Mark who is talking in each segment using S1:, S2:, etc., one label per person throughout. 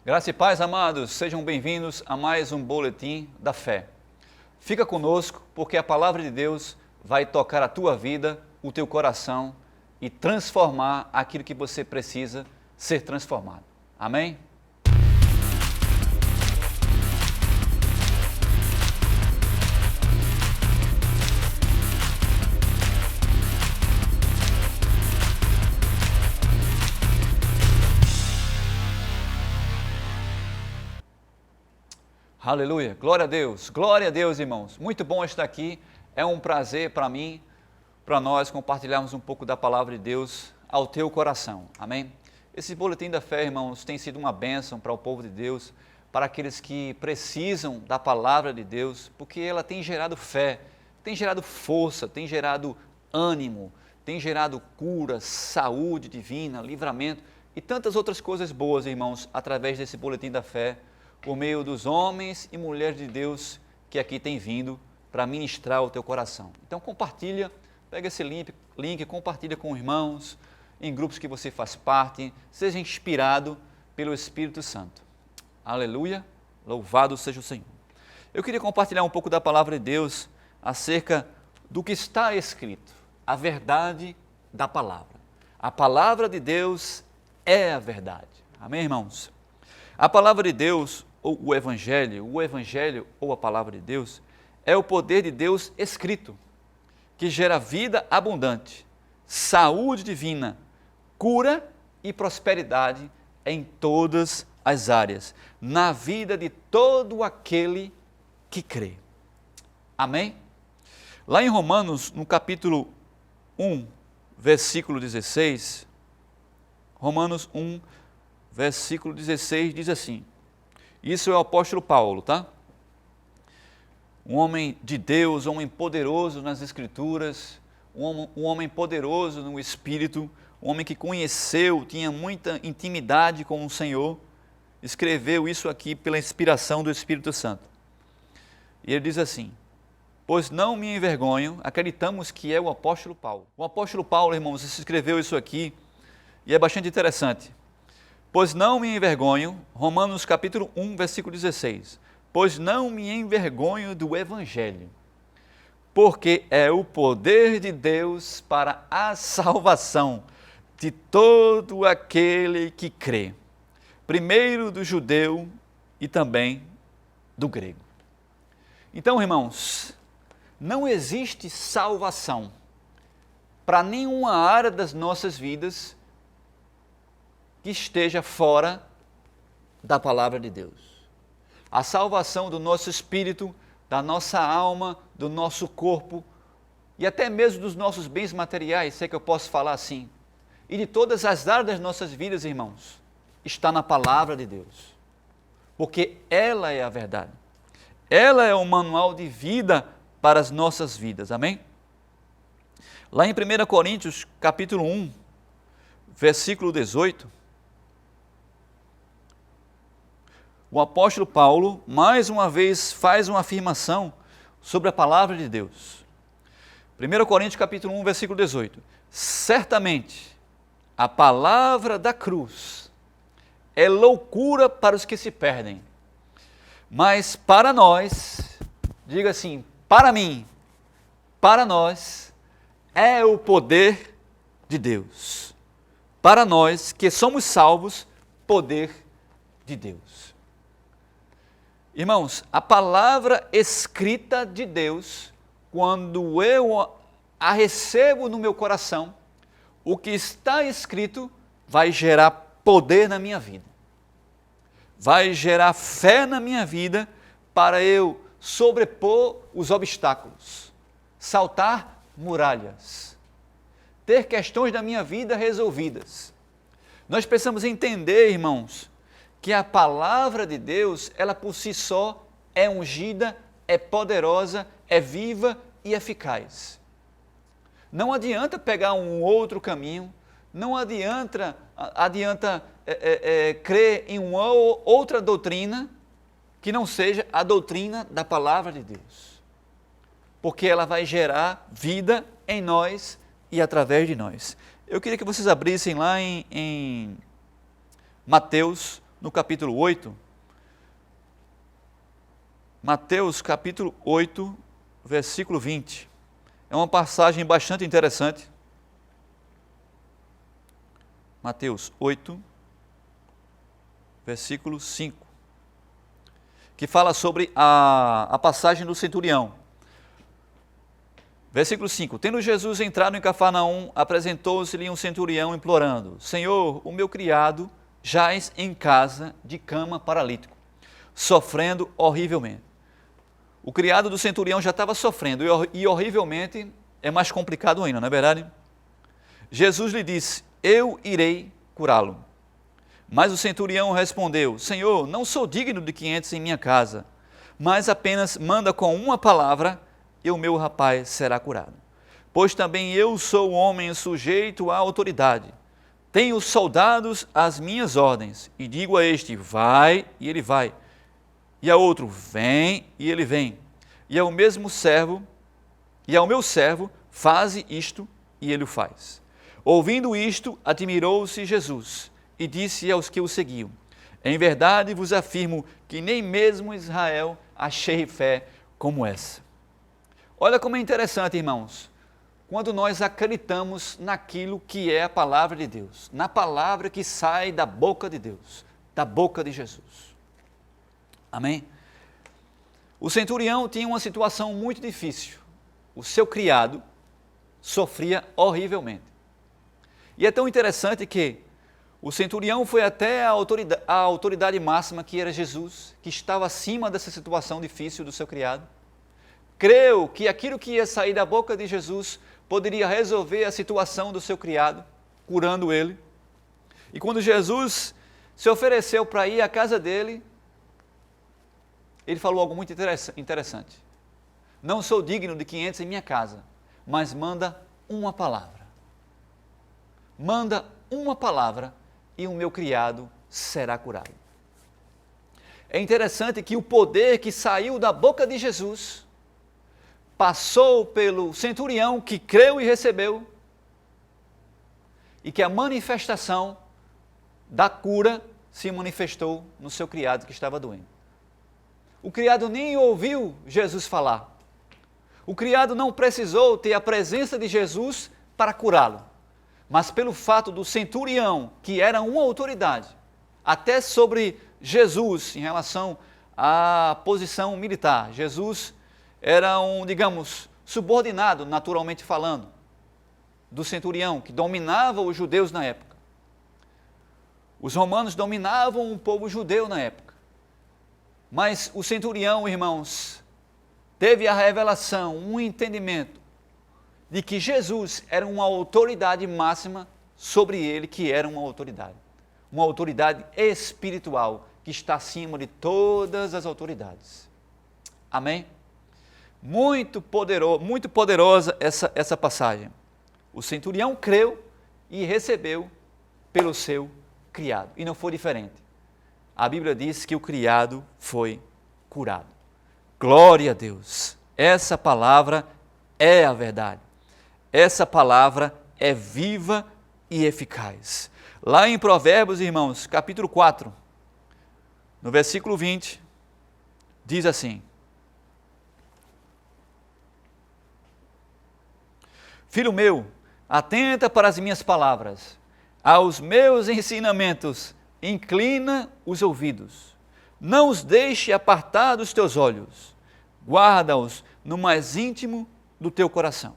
S1: Graça e paz, amados, sejam bem-vindos a mais um Boletim da Fé. Fica conosco, porque a palavra de Deus vai tocar a tua vida, o teu coração e transformar aquilo que você precisa ser transformado. Amém? Aleluia, glória a Deus, irmãos. Muito bom estar aqui, é um prazer para mim, para nós compartilharmos um pouco da palavra de Deus ao teu coração, amém? Esse boletim da fé, irmãos, tem sido uma bênção para o povo de Deus, para aqueles que precisam da palavra de Deus, porque ela tem gerado fé, tem gerado força, tem gerado ânimo, tem gerado cura, saúde divina, livramento e tantas outras coisas boas, irmãos, através desse boletim da fé, por meio dos homens e mulheres de Deus que aqui têm vindo para ministrar o teu coração. Então compartilha, pega esse link, compartilha com irmãos, em grupos que você faz parte, seja inspirado pelo Espírito Santo. Aleluia, louvado seja o Senhor. Eu queria compartilhar um pouco da palavra de Deus acerca do que está escrito, a verdade da palavra. A palavra de Deus é a verdade. Amém, irmãos? A palavra de Deus, ou o Evangelho ou a palavra de Deus, é o poder de Deus escrito, que gera vida abundante, saúde divina, cura e prosperidade em todas as áreas, na vida de todo aquele que crê. Amém? Lá em Romanos, no capítulo 1, versículo 16, Romanos 1, versículo 16 diz assim, isso é o apóstolo Paulo, tá? Um homem de Deus, um homem poderoso nas Escrituras, um homem poderoso no Espírito, um homem que conheceu, tinha muita intimidade com o Senhor, escreveu isso aqui pela inspiração do Espírito Santo. E ele diz assim, pois não me envergonho, acreditamos que é o apóstolo Paulo. O apóstolo Paulo, irmãos, escreveu isso aqui e é bastante interessante. Pois não me envergonho, Romanos capítulo 1, versículo 16, pois não me envergonho do Evangelho, porque é o poder de Deus para a salvação de todo aquele que crê, primeiro do judeu e também do grego. Então, irmãos, não existe salvação para nenhuma área das nossas vidas que esteja fora da palavra de Deus. A salvação do nosso espírito, da nossa alma, do nosso corpo e até mesmo dos nossos bens materiais, sei que eu posso falar assim, e de todas as áreas das nossas vidas, irmãos, está na palavra de Deus, porque ela é a verdade. Ela é o manual de vida para as nossas vidas, amém? Lá em 1 Coríntios, capítulo 1, versículo 18, o apóstolo Paulo, mais uma vez, faz uma afirmação sobre a palavra de Deus. 1 Coríntios capítulo 1, versículo 18. Certamente, a palavra da cruz é loucura para os que se perdem, mas para nós, diga assim, para mim, para nós, é o poder de Deus. Para nós que somos salvos, poder de Deus. Irmãos, a palavra escrita de Deus, quando eu a recebo no meu coração, o que está escrito vai gerar poder na minha vida. Vai gerar fé na minha vida para eu sobrepor os obstáculos, saltar muralhas, ter questões da minha vida resolvidas. Nós precisamos entender, irmãos, que a palavra de Deus, ela por si só é ungida, é poderosa, é viva e eficaz. Não adianta pegar um outro caminho, não adianta crer em uma outra doutrina que não seja a doutrina da palavra de Deus. Porque ela vai gerar vida em nós e através de nós. Eu queria que vocês abrissem lá em Mateus, no capítulo 8, Mateus capítulo 8, versículo 20. É uma passagem bastante interessante. Mateus 8, versículo 5, que fala sobre a passagem do centurião. Versículo 5, tendo Jesus entrado em Cafarnaum, apresentou-se-lhe um centurião implorando, Senhor, o meu criado jaz em casa de cama paralítico, sofrendo horrivelmente. O criado do centurião já estava sofrendo e horrivelmente é mais complicado ainda, não é verdade? Jesus lhe disse, eu irei curá-lo. Mas o centurião respondeu, Senhor, não sou digno de que entres em minha casa, mas apenas manda com uma palavra e o meu rapaz será curado. Pois também eu sou homem sujeito à autoridade. Tenho soldados às minhas ordens, e digo a este, vai, e ele vai. E a outro, vem, e ele vem. E ao meu servo, faze isto, e ele o faz. Ouvindo isto, admirou-se Jesus, e disse aos que o seguiam, em verdade vos afirmo que nem mesmo Israel achei fé como essa. Olha como é interessante, irmãos, quando nós acreditamos naquilo que é a palavra de Deus, na palavra que sai da boca de Deus, da boca de Jesus. Amém? O centurião tinha uma situação muito difícil. O seu criado sofria horrivelmente. E é tão interessante que o centurião foi até a autoridade máxima, que era Jesus, que estava acima dessa situação difícil do seu criado. Creu que aquilo que ia sair da boca de Jesus poderia resolver a situação do seu criado, curando ele. E quando Jesus se ofereceu para ir à casa dele, ele falou algo muito interessante. Não sou digno de que entres em minha casa, mas manda uma palavra. Manda uma palavra e o meu criado será curado. É interessante que o poder que saiu da boca de Jesus passou pelo centurião que creu e recebeu, e que a manifestação da cura se manifestou no seu criado que estava doente. O criado nem ouviu Jesus falar. O criado não precisou ter a presença de Jesus para curá-lo, mas pelo fato do centurião, que era uma autoridade, até sobre Jesus em relação à posição militar. Jesus era digamos, subordinado, naturalmente falando, do centurião, que dominava os judeus na época. Os romanos dominavam o povo judeu na época. Mas o centurião, irmãos, teve a revelação, um entendimento de que Jesus era uma autoridade máxima sobre ele, que era uma autoridade espiritual, que está acima de todas as autoridades. Amém? Muito poderosa essa passagem. O centurião creu e recebeu pelo seu criado, e não foi diferente. A Bíblia diz que o criado foi curado. Glória a Deus! Essa palavra é a verdade. Essa palavra é viva e eficaz. Lá em Provérbios, irmãos, capítulo 4, no versículo 20, diz assim, Filho meu, atenta para as minhas palavras, aos meus ensinamentos, inclina os ouvidos. Não os deixe apartar dos teus olhos, guarda-os no mais íntimo do teu coração.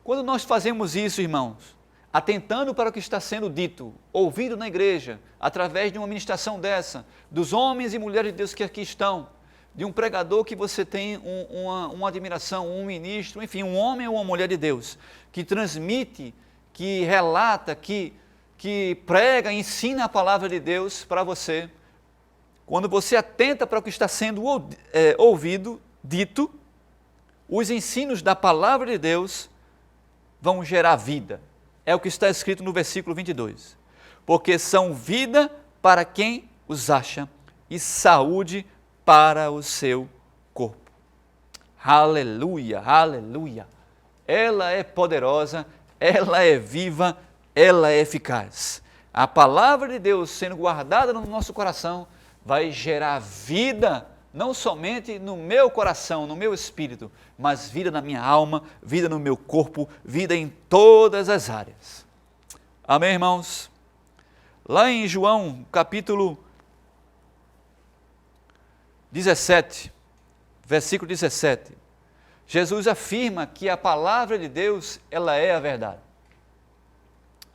S1: Quando nós fazemos isso, irmãos, atentando para o que está sendo dito, ouvido na igreja, através de uma ministração dessa, dos homens e mulheres de Deus que aqui estão, de um pregador que você tem uma admiração, um ministro, enfim, um homem ou uma mulher de Deus, que transmite, que relata, que prega, ensina a palavra de Deus para você. Quando você atenta para o que está sendo ouvido, dito, os ensinos da palavra de Deus vão gerar vida. É o que está escrito no versículo 22. Porque são vida para quem os acha e saúde para o seu corpo. Aleluia, aleluia. Ela é poderosa, ela é viva, ela é eficaz. A palavra de Deus sendo guardada no nosso coração vai gerar vida, não somente no meu coração, no meu espírito, mas vida na minha alma, vida no meu corpo, vida em todas as áreas. Amém, irmãos? Lá em João, capítulo 17, versículo 17, Jesus afirma que a palavra de Deus, ela é a verdade.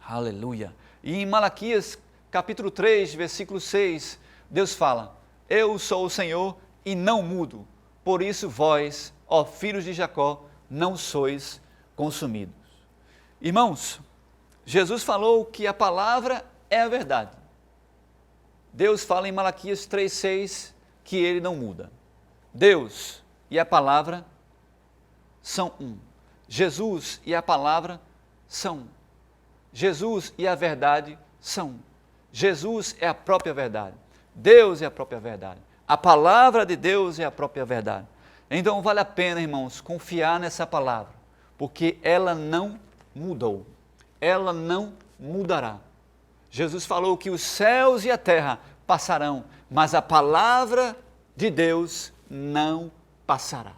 S1: Aleluia! E em Malaquias, capítulo 3, versículo 6, Deus fala: eu sou o Senhor e não mudo, por isso vós, ó filhos de Jacó, não sois consumidos. Irmãos, Jesus falou que a palavra é a verdade. Deus fala em Malaquias 3,6 que ele não muda. Deus e a palavra são um. Jesus e a palavra são um. Jesus e a verdade são um. Jesus é a própria verdade. Deus é a própria verdade. A palavra de Deus é a própria verdade. Então vale a pena, irmãos, confiar nessa palavra, porque ela não mudou. Ela não mudará. Jesus falou que os céus e a terra passarão, mas a palavra de Deus não passará.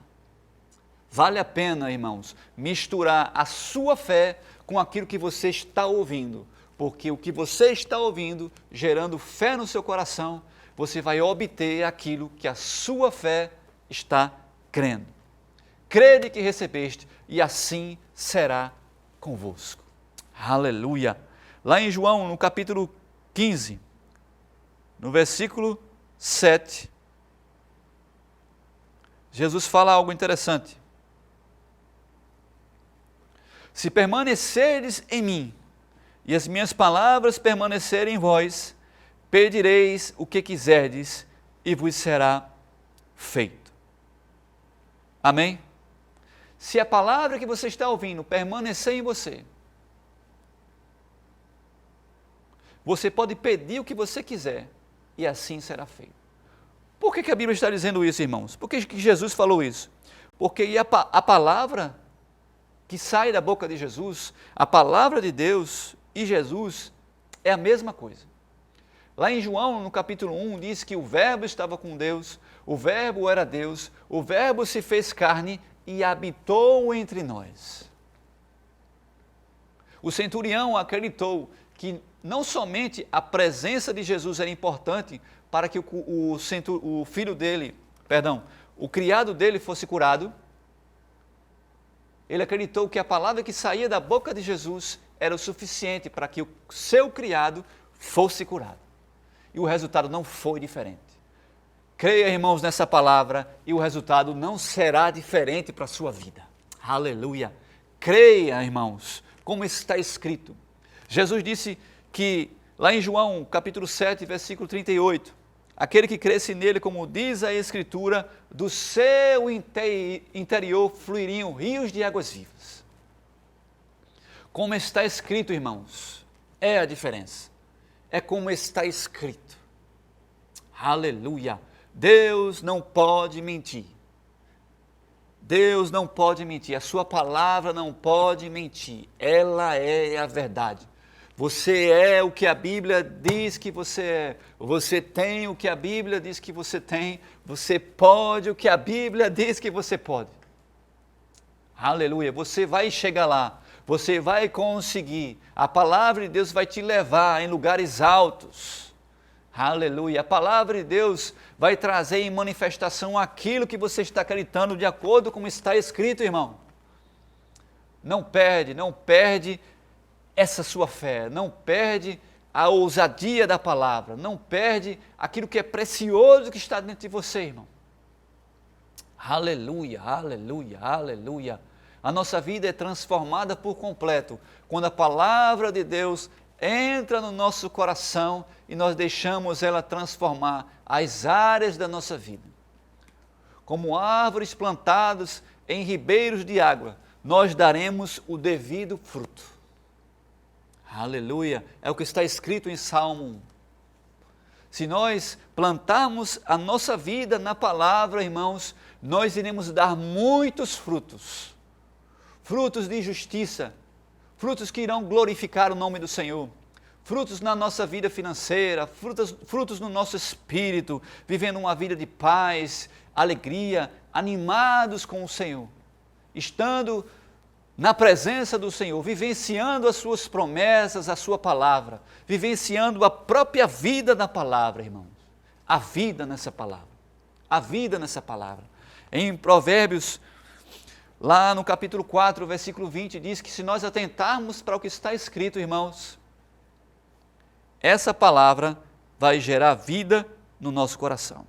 S1: Vale a pena, irmãos, misturar a sua fé com aquilo que você está ouvindo, porque o que você está ouvindo, gerando fé no seu coração, você vai obter aquilo que a sua fé está crendo. Crede que recebeste, e assim será convosco. Aleluia! Lá em João, no capítulo 15, no versículo 7, Jesus fala algo interessante. Se permanecerdes em mim, e as minhas palavras permanecerem em vós, pedireis o que quiserdes, e vos será feito. Amém? Se a palavra que você está ouvindo permanecer em você, você pode pedir o que você quiser, e assim será feito. Por que a Bíblia está dizendo isso, irmãos? Por que Jesus falou isso? Porque a palavra que sai da boca de Jesus, a palavra de Deus e Jesus é a mesma coisa. Lá em João, no capítulo 1, diz que o Verbo estava com Deus, o Verbo era Deus, o Verbo se fez carne e habitou entre nós. O centurião acreditou que não somente a presença de Jesus era importante para que o filho dele, o criado dele fosse curado, ele acreditou que a palavra que saía da boca de Jesus era o suficiente para que o seu criado fosse curado. E o resultado não foi diferente. Creia, irmãos, nessa palavra e o resultado não será diferente para a sua vida. Aleluia! Creia, irmãos, como está escrito. Jesus disse que, lá em João, capítulo 7, versículo 38, aquele que cresce nele, como diz a Escritura, do seu interior fluiriam rios de águas vivas. Como está escrito, irmãos, é a diferença. É como está escrito. Aleluia! Deus não pode mentir. Deus não pode mentir. A sua palavra não pode mentir. Ela é a verdade. Você é o que a Bíblia diz que você é. Você tem o que a Bíblia diz que você tem. Você pode o que a Bíblia diz que você pode. Aleluia! Você vai chegar lá. Você vai conseguir. A palavra de Deus vai te levar em lugares altos. Aleluia! A palavra de Deus vai trazer em manifestação aquilo que você está acreditando de acordo com está escrito, irmão. Não perde essa sua fé, não perde a ousadia da palavra, não perde aquilo que é precioso que está dentro de você, irmão. Aleluia, aleluia, aleluia. A nossa vida é transformada por completo quando a palavra de Deus entra no nosso coração e nós deixamos ela transformar as áreas da nossa vida. Como árvores plantadas em ribeiros de água, nós daremos o devido fruto. Aleluia! É o que está escrito em Salmo 1. Se nós plantarmos a nossa vida na palavra, irmãos, nós iremos dar muitos frutos. Frutos de justiça, frutos que irão glorificar o nome do Senhor, frutos na nossa vida financeira, frutos no nosso espírito, vivendo uma vida de paz, alegria, animados com o Senhor, estando na presença do Senhor, vivenciando as suas promessas, a sua palavra, vivenciando a própria vida na palavra, irmãos. A vida nessa palavra, a vida nessa palavra. Em Provérbios, lá no capítulo 4, versículo 20, diz que se nós atentarmos para o que está escrito, irmãos, essa palavra vai gerar vida no nosso coração.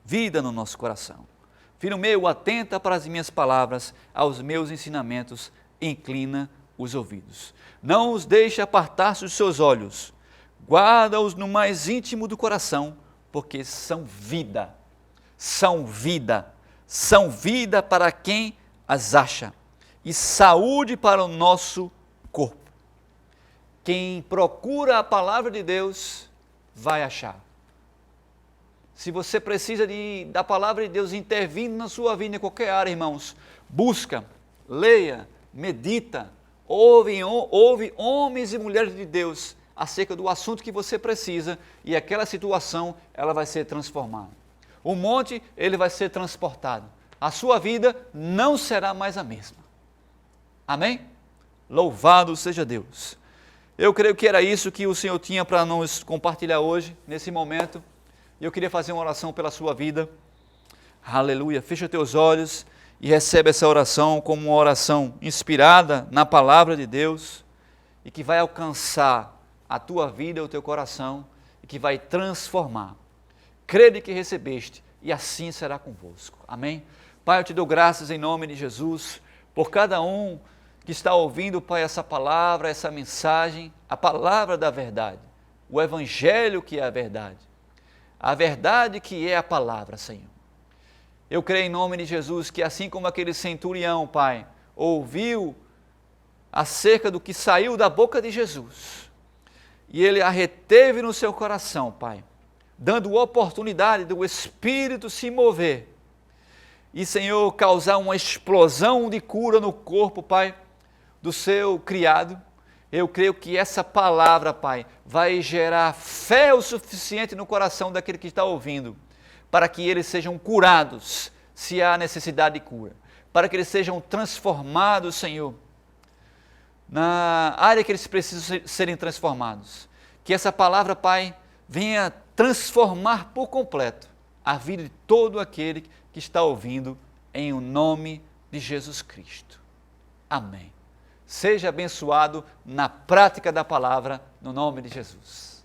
S1: Vida no nosso coração. Filho meu, atenta para as minhas palavras, aos meus ensinamentos, inclina os ouvidos. Não os deixe apartar-se dos seus olhos, guarda-os no mais íntimo do coração, porque são vida, são vida, são vida para quem as acha, e saúde para o nosso corpo. Quem procura a palavra de Deus, vai achar. Se você precisa da palavra de Deus intervindo na sua vida em qualquer área, irmãos, busca, leia, medita, ouve homens e mulheres de Deus acerca do assunto que você precisa e aquela situação ela vai ser transformada. O monte ele vai ser transportado. A sua vida não será mais a mesma. Amém? Louvado seja Deus. Eu creio que era isso que o Senhor tinha para nos compartilhar hoje, nesse momento. E eu queria fazer uma oração pela sua vida. Aleluia. Fecha teus olhos e recebe essa oração como uma oração inspirada na palavra de Deus e que vai alcançar a tua vida e o teu coração e que vai transformar. Crede que recebeste e assim será convosco. Amém? Pai, eu te dou graças em nome de Jesus por cada um que está ouvindo, Pai, essa palavra, essa mensagem, a palavra da verdade, o evangelho que é a verdade que é a palavra, Senhor. Eu creio em nome de Jesus que assim como aquele centurião, Pai, ouviu acerca do que saiu da boca de Jesus, e ele a reteve no seu coração, Pai, dando oportunidade do Espírito se mover, e, Senhor, causar uma explosão de cura no corpo, Pai, do seu criado. Eu creio que essa palavra, Pai, vai gerar fé o suficiente no coração daquele que está ouvindo, para que eles sejam curados, se há necessidade de cura, para que eles sejam transformados, Senhor, na área que eles precisam serem transformados. Que essa palavra, Pai, venha transformar por completo a vida de todo aquele que está ouvindo, em o nome de Jesus Cristo. Amém. Seja abençoado na prática da palavra, no nome de Jesus.